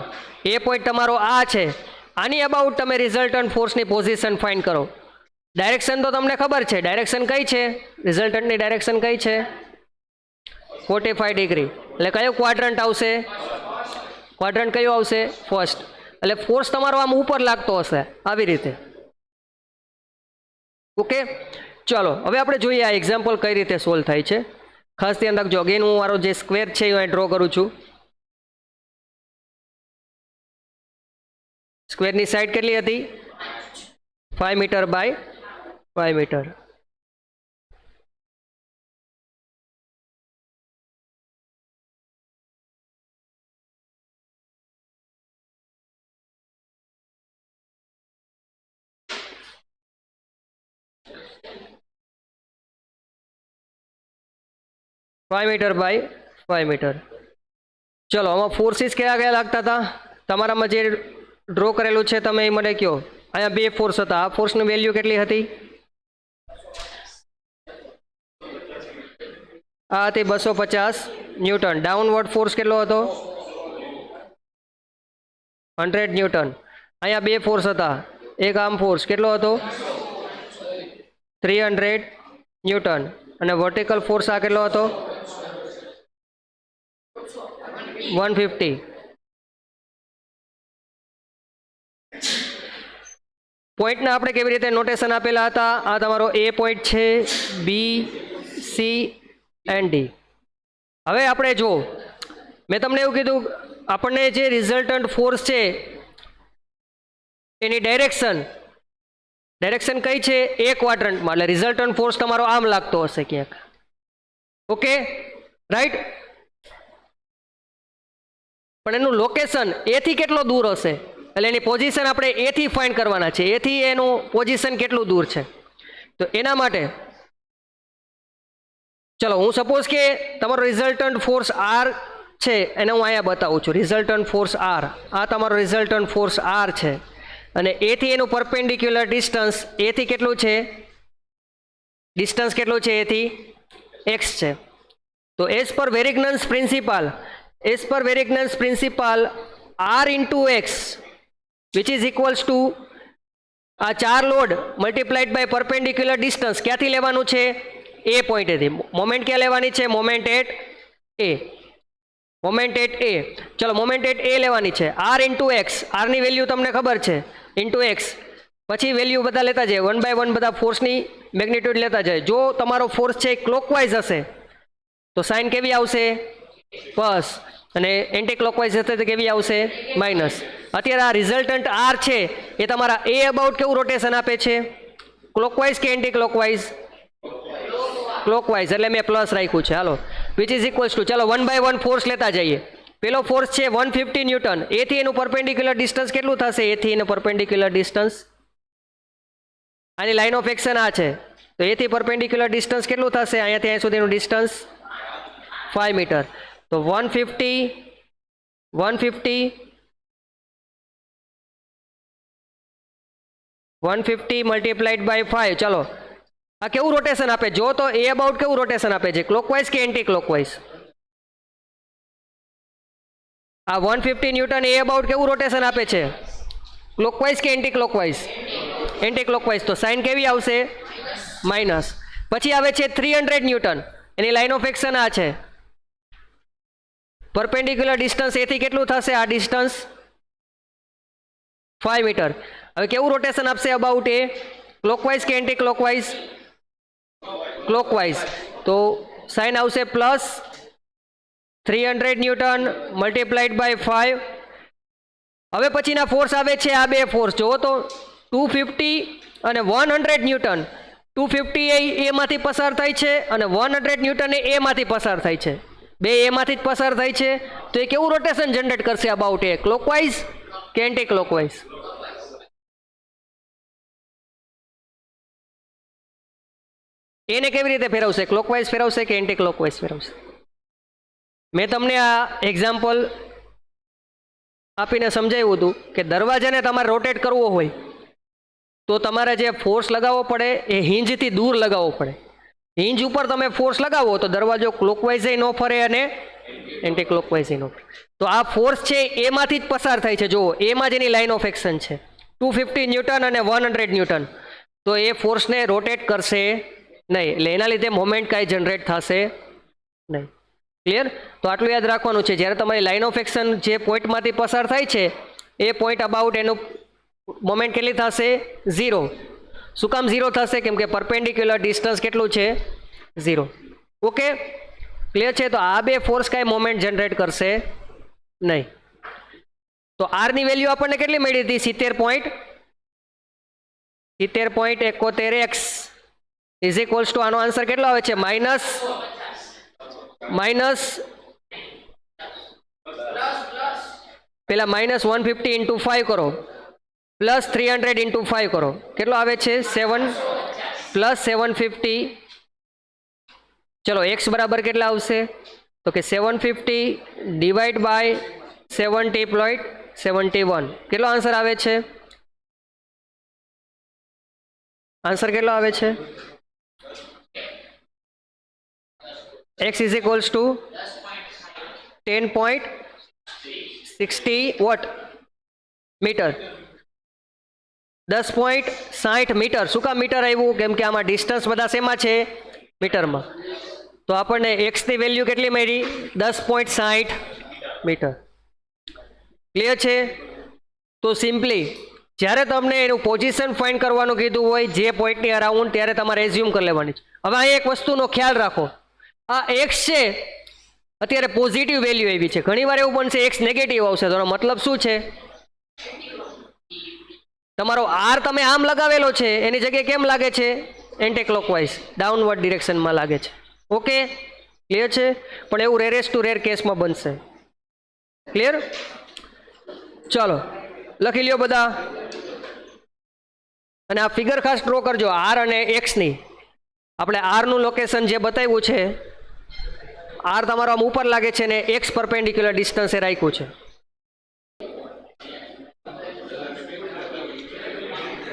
A point તમારો આ છે, આની અબાઉટ તમે રિઝલ્ટન્ટ ફોર્સની પોઝિશન ફાઇન્ડ કરો. ડાયરેક્શન તો તમને ખબર છે, ડાયરેક્શન કઈ છે? રિઝલ્ટન્ટની ડાયરેક્શન કઈ છે? 45 ડિગ્રી. એટલે કયો ક્વાડ્રન્ટ આવશે? ક્વાડ્રન્ટ કયો આવશે? ફર્સ્ટ. એટલે ફોર્સ તમારો આમ ઉપર લાગતો હશે આવી રીતે. ઓકે, ચલો હવે આપણે જોઈએ આ એક્ઝામ્પલ કઈ રીતે સોલ્વ થાય છે. ખાસ ધ્યાન રાખજો. અગેન હું મારો જે સ્ક્વેર છે એ ડ્રો કરું છું. સ્ક્વેરની સાઇડ કેટલી હતી? 5 metre by 5 metre. Metre by 5 metre. ચલો, આમાં ફોર્સીસ કયા કયા લાગતા હતા? તમારામાં જે ડ્રો કરેલું છે તમે એ મને કહો. અહીંયા 2 ફોર્સ હતા. આ ફોર્સની વેલ્યુ કેટલી હતી? આ હતી 250 ન્યૂટન. ડાઉનવર્ડ ફોર્સ કેટલો હતો? 100 ન્યૂટન. અહીંયા 2 ફોર્સ હતા. એક આર્મ ફોર્સ કેટલો હતો? 300 ન્યૂટન. અને વર્ટિકલ ફોર્સ આ કેટલો હતો? 150. પોઈન્ટના આપણે કેવી રીતે નોટેશન આપેલા હતા? આ તમારો એ પોઈન્ટ છે, બી, સી એન્ડ ડી. હવે આપણે જો મેં તમને એવું કીધું આપણને જે રિઝલ્ટન્ટ ફોર્સ છે એની ડાયરેક્શન કઈ છે? એ ક્વાડ્રન્ટમાં. એટલે રિઝલ્ટન્ટ ફોર્સ તમારો આમ લાગતો હશે ક્યાંક. Okay, right. પણ એનું લોકેશન એથી કેટલો દૂર હશે? એટલે એની પોઝિશન આપણે એથી ફાઇન્ડ કરવાના છે. એથી એનું પોઝિશન કેટલું દૂર છે? તો એના માટે ચલો હું સપોઝ કે તમારો રિઝલ્ટન્ટ ફોર્સ આર છે એને હું અહીંયા બતાવું છું. રિઝલ્ટન્ટ ફોર્સ આર, આ તમારો રિઝલ્ટન્ટ ફોર્સ આર છે અને એથી એનું પરપેન્ડિક્યુલર ડિસ્ટન્સ એથી કેટલું છે, ડિસ્ટન્સ કેટલું છે એથી એક્સ છે. તો as per Varignon's principle R into x which is equals to આ 4 load multiplied by perpendicular distance ક્યાંથી લેવાનું છે, એ પોઈન્ટેથી. મોમેન્ટ ક્યાં લેવાની છે, મોમેન્ટ એટ એ. ચલો મોમેન્ટ એટ એ લેવાની છે. આર ઇન્ટુ એક્સ, આરની વેલ્યુ તમને ખબર છે, ઇન્ટુ એક્સ. પછી વેલ્યુ બધા લેતા જાય, 1 બાય 1 બધા ફોર્સની મેગ્નિટ્યુડ લેતા જાય. જો તમારો ફોર્સ છે ક્લોકવાઇઝ હશે તો સાઇન કેવી આવશે, પ્લસ, અને એન્ટી ક્લોકવાઇઝ હશે તો કેવી આવશે, માઇનસ. અત્યારે આ રિઝલ્ટન્ટ આર છે એ તમારા એ અબાઉટ કેવું રોટેશન આપે છે, ક્લોકવાઇઝ કે એન્ટી ક્લોકવાઇઝ, ક્લોકવાઇઝ, એટલે મેં પ્લસ રાખ્યું છે. હાલો, વિચ ઇઝ ઇક્વલ્સ ટુ, ચાલો 1 બાય 1 ફોર્સ લેતા જઈએ. પેલો ફોર્સ છે 150 ન્યૂટન, એથી એનું પરપેન્ડિક્યુલર ડિસ્ટન્સ કેટલું થશે, એથી એનું પરપેન્ડિક્યુલર ડિસ્ટન્સ, આની લાઇન ઓફ એક્શન આ છે તો એથી પરપેન્ડિક્યુલર ડિસ્ટન્સ કેટલું થશે, અહીંયાથી અહીં સુધીનું ડિસ્ટન્સ 5 મીટર. તો 150 મલ્ટીપ્લાઇડ બાય 5. ચાલો આ કેવું રોટેશન આપે, જો તો એ અબાઉટ કેવું રોટેશન આપે છે, ક્લોકવાઇઝ કે એન્ટી ક્લોકવાઇઝ, આ 150 ન્યૂટન એ અબાઉટ કેવું રોટેશન આપે છે, ક્લોકવાઇઝ કે એન્ટી ક્લોકવાઇઝ, એન્ટી ક્લોકવાઇઝ. તો સાઇન કેવી આવશે, માઇનસ. પછી આવે છે 300 newton, any line of action આ છે, પરપેન્ડિક્યુલર ડિસ્ટન્સ એથી કેટલું થશે, આ ડિસ્ટન્સ 5 મીટર. હવે કેવું રોટેશન આપશે અબાઉટ એ, ક્લોકવાઇઝ કે એન્ટી ક્લોકવાઇઝ, ક્લોકવાઇઝ. તો સાઇન આવશે પ્લસ 300 ન્યૂટન મલ્ટીપ્લાઇડ બાય 5. હવે પછીના ફોર્સ આવે છે આ બે ફોર્સ, જુઓ તો 250 અને 100 ન્યૂટન. 250 એમાંથી પસાર થાય છે અને 100 ન્યૂટન એ એમાંથી પસાર થાય છે, બે એમાંથી જ પસાર થાય છે. તો એ કેવું રોટેશન જનરેટ કરશે અબાઉટ એ, ક્લોકવાઇઝ કે એન્ટી ક્લોકવાઇઝ, એને કેવી રીતે ફેરવશે, ક્લોકવાઇઝ ફેરવશે કે એન્ટી ક્લોકવાઇઝ ફેરવશે. મેં તમને આ એક્ઝામ્પલ આપીને સમજાવ્યું હતું કે દરવાજાને તમારે રોટેટ કરવો હોય તો તમારે જે ફોર્સ લગાવવો પડે એ હિંજથી દૂર લગાવવો પડે. હિંજ ઉપર તમે ફોર્સ લગાવો તો દરવાજો ક્લોકવાઇઝ ન ફરે અને એન્ટી ક્લોકવાઇઝ ન ફરે. તો આ ફોર્સ છે એમાંથી જ પસાર થાય છે, જુઓ એમાં જ એની લાઇન ઓફ એક્શન છે, 250 ન્યૂટન અને 100 ન્યૂટન. તો એ ફોર્સને રોટેટ કરશે નહીં, એટલે એના લીધે મોમેન્ટ કાંઈ જનરેટ થશે નહીં. ક્લિયર? તો આટલું યાદ રાખવાનું છે, જ્યારે તમારી લાઇન ઓફ એક્શન જે પોઈન્ટમાંથી પસાર થાય છે એ પોઈન્ટ અબાઉટ એનું મોમેન્ટ કેટલી થશે, 0. શું કામ 0 થશે, કેમ કે પરપેન્ડિક્યુલર ડિસ્ટન્સ કેટલું છે, 0. ઓકે, ક્લિયર છે? તો આ બે ફોર્સ કાંઈ મોમેન્ટ જનરેટ કરશે નહીં. તો આરની વેલ્યુ આપણને કેટલી મળી હતી, 70.71x ઇઝ ઇક્વલ્સ ટુ, આનો આન્સર કેટલો આવે છે, માઇનસ પેલા -150 ઇન્ટુ 5 કરો, પ્લસ 300 ઇન્ટુ 5 કરો, કેટલો આવે છે, 7 પ્લસ 750. ચલો એક્સ બરાબર કેટલા આવશે, તો કે 750 ડિવાઈડ બાય 70.71. કેટલો આન્સર આવે છે, આન્સર કેટલો આવે છે, x is equals to 10.60 what metre, 10.60 metre. શું કામ મીટર આવ્યું, કેમ કે આમાં ડિસ્ટન્સ બધા શેમાં છે, મીટરમાં. તો આપણને એક્સની વેલ્યુ કેટલી મળી, 10.60 મીટર. ક્લિયર છે? તો સિમ્પલી જ્યારે તમને એનું પોઝિશન ફાઇન્ડ કરવાનું કીધું હોય જે પોઈન્ટની અરાઉન્ડ, ત્યારે તમારે એઝ્યુમ કરી લેવાની છે. હવે અહીં એક વસ્તુનો ખ્યાલ રાખો, આ એક્સ છે અત્યારે પોઝિટિવ વેલ્યુ એવી છે, ઘણીવાર એવું બનશે એક્સ નેગેટિવ આવશે. તો મતલબ શું છે, તમારો આર તમે આમ લગાવેલો છે એની જગ્યાએ કેમ લાગે છે, એન્ટી ક્લોકવાઇઝ ડાઉનવર્ડ ડિરેક્શનમાં લાગે છે. ઓકે, ક્લિયર છે? પણ એવું રેરેસ્ટ ટુ રેર કેસમાં બનશે. ક્લિયર? ચાલો લખી લ્યો બધા, અને આ ફિગર ખાસ ડ્રો કરજો આર અને એક્સની. આપણે આરનું લોકેશન જે બતાવ્યું છે આર તમારો આમ ઉપર લાગે છે ને એક્સ પરપેન્ડિક્યુલર ડિસ્ટન્સ એ રાખ્યું છે.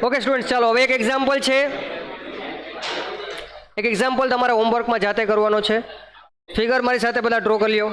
ઓકે સ્ટુડન્ટ, ચાલો હવે એક એક્ઝામ્પલ છે. એક એક્ઝામ્પલ તમારે હોમવર્કમાં જાતે કરવાનો છે. ફિગર મારી સાથે બધા ડ્રો કરી લ્યો.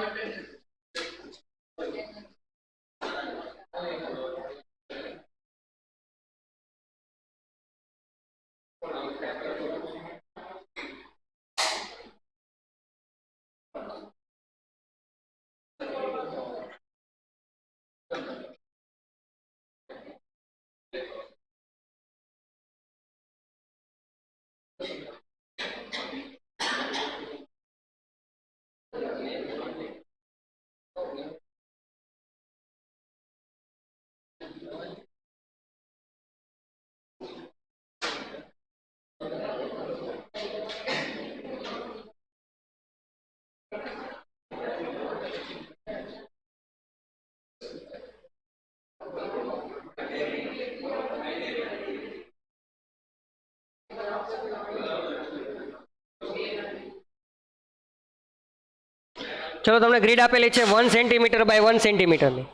ચલો, તમને ગ્રીડ આપેલી છે 1 સેન્ટીમીટર બાય 1 સેન્ટીમીટરની.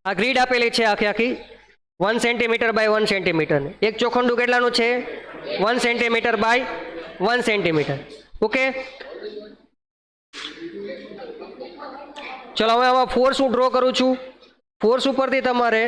આ ગ્રીડ આપેલી છે આખી 1 સેન્ટીમીટર બાય 1 સેન્ટીમીટરની. એક ચોખંડું કેટલાનું છે? 1 સેન્ટીમીટર બાય 1 સેન્ટીમીટર. ઓકે, ચલો હવે આમાં ફોર્સ હું ડ્રો કરું છું. ફોર્સ ઉપરથી તમારે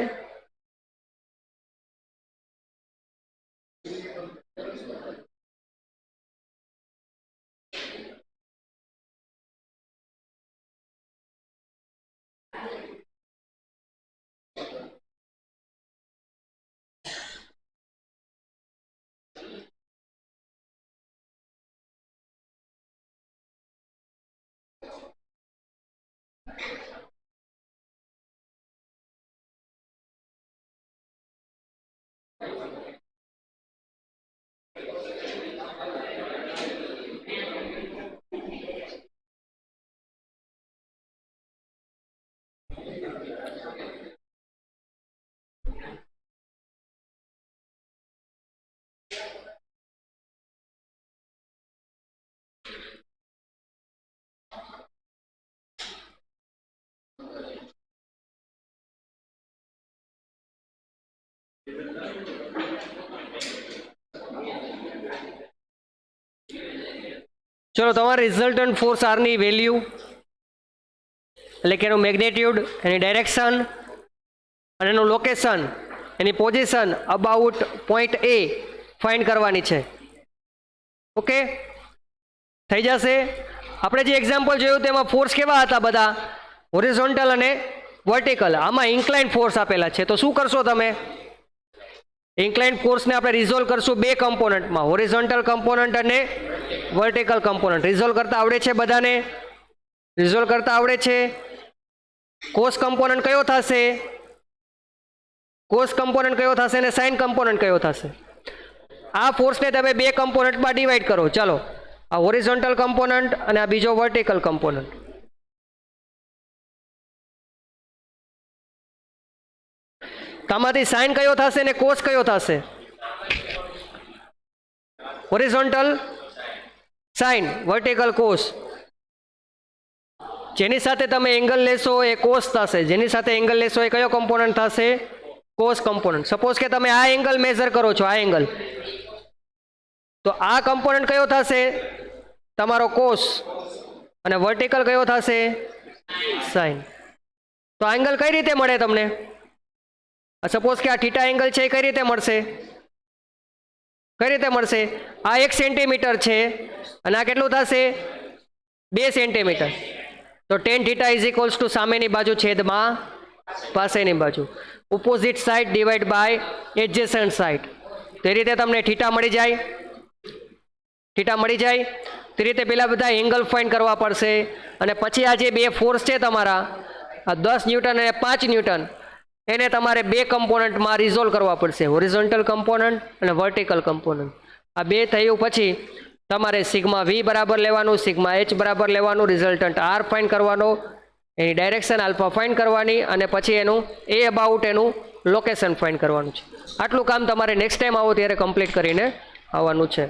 ચલો તમારે રિઝલ્ટન્ટ ફોર્સ આરની વેલ્યુ એટલે કે એનું મેગ્નેટ્યુડ, એની ડાયરેક્શન અને એનું location, any position about point A find કરવાની છે. ઓકે, થઈ જશે. આપણે જે એક્ઝામ્પલ જોયું તેમાં ફોર્સ કેવા હતા? બધા હોરિઝોન્ટલ અને વર્ટિકલ. આમાં ઇન્ક્લાઇન ફોર્સ આપેલા છે. તો શું કરશો તમે? ઇન્ક્લાઇન ફોર્સને આપણે રિઝોલ્વ કરશું બે કમ્પોનન્ટમાં, હોરિઝોન્ટલ કમ્પોનન્ટ અને વર્ટિકલ કમ્પોનન્ટ. રિઝોલ્વ કરતા આવડે છે બધાને? રિઝોલ્વ કરતા આવડે છે? કોસ કમ્પોનન્ટ કયો થશે? કોસ કમ્પોનન્ટ કયો થશે અને સાઇન કમ્પોનન્ટ કયો થશે? આ ફોર્સને તમે બે કમ્પોનન્ટમાં ડિવાઈડ કરો. ચાલો, આ હોરિઝોન્ટલ કમ્પોનન્ટ અને આ બીજો વર્ટિકલ કમ્પોનન્ટ. આમાંથી સાઇન કયો થશે અને કોસ કયો થશે? Horizontal sine, vertical cos. જેની સાથે તમે એંગલ લેશો એ કોસ થશે, જેની સાથે એંગલ લેશો એ કયો કમ્પોનન્ટ થશે? Cos component. સપોઝ કે તમે આ એંગલ મેઝર કરો છો, આ એંગલ, તો આ કમ્પોનન્ટ કયો થશે? તમારો કોસ. અને વર્ટિકલ કયો થશે? સાઇન. તો આ એંગલ કઈ રીતે મળે તમને? સપોઝ કે આ થીટા એંગલ છે એ કઈ રીતે મળશે? કઈ રીતે મળશે? આ 1 સેન્ટીમીટર છે અને આ કેટલું થશે? 2 સેન્ટીમીટર. તો tan θ ઇઝ ઇક્વલ્સ ટુ સામેની બાજુ છેદમાં પાસેની બાજુ, opposite side divide by adjacent side. તે રીતે તમને થીટા મળી જાય. થીટા મળી જાય તે રીતે પેલા બધા એંગલ ફાઇન્ડ કરવા પડશે. અને પછી આ જે બે ફોર્સ છે તમારા, આ 10 ન્યૂટન અને 5 ન્યૂટન, એને તમારે બે કમ્પોનન્ટમાં રિઝોલ્વ કરવા પડશે, હોરિઝોન્ટલ કમ્પોનન્ટ અને વર્ટિકલ કમ્પોનન્ટ. આ બે થયું પછી તમારે સિગ્મા વી બરાબર લેવાનું, સિગ્મા એચ બરાબર લેવાનું, રિઝલ્ટન્ટ આર ફાઇન્ડ કરવાનો, એની ડાયરેક્શન આલ્ફા ફાઇન્ડ કરવાની અને પછી એનું એ અબાઉટ એનું લોકેશન ફાઇન્ડ કરવાનું છે. આટલું કામ તમારે નેક્સ્ટ ટાઈમ આવો ત્યારે કમ્પ્લીટ કરીને આવવાનું છે.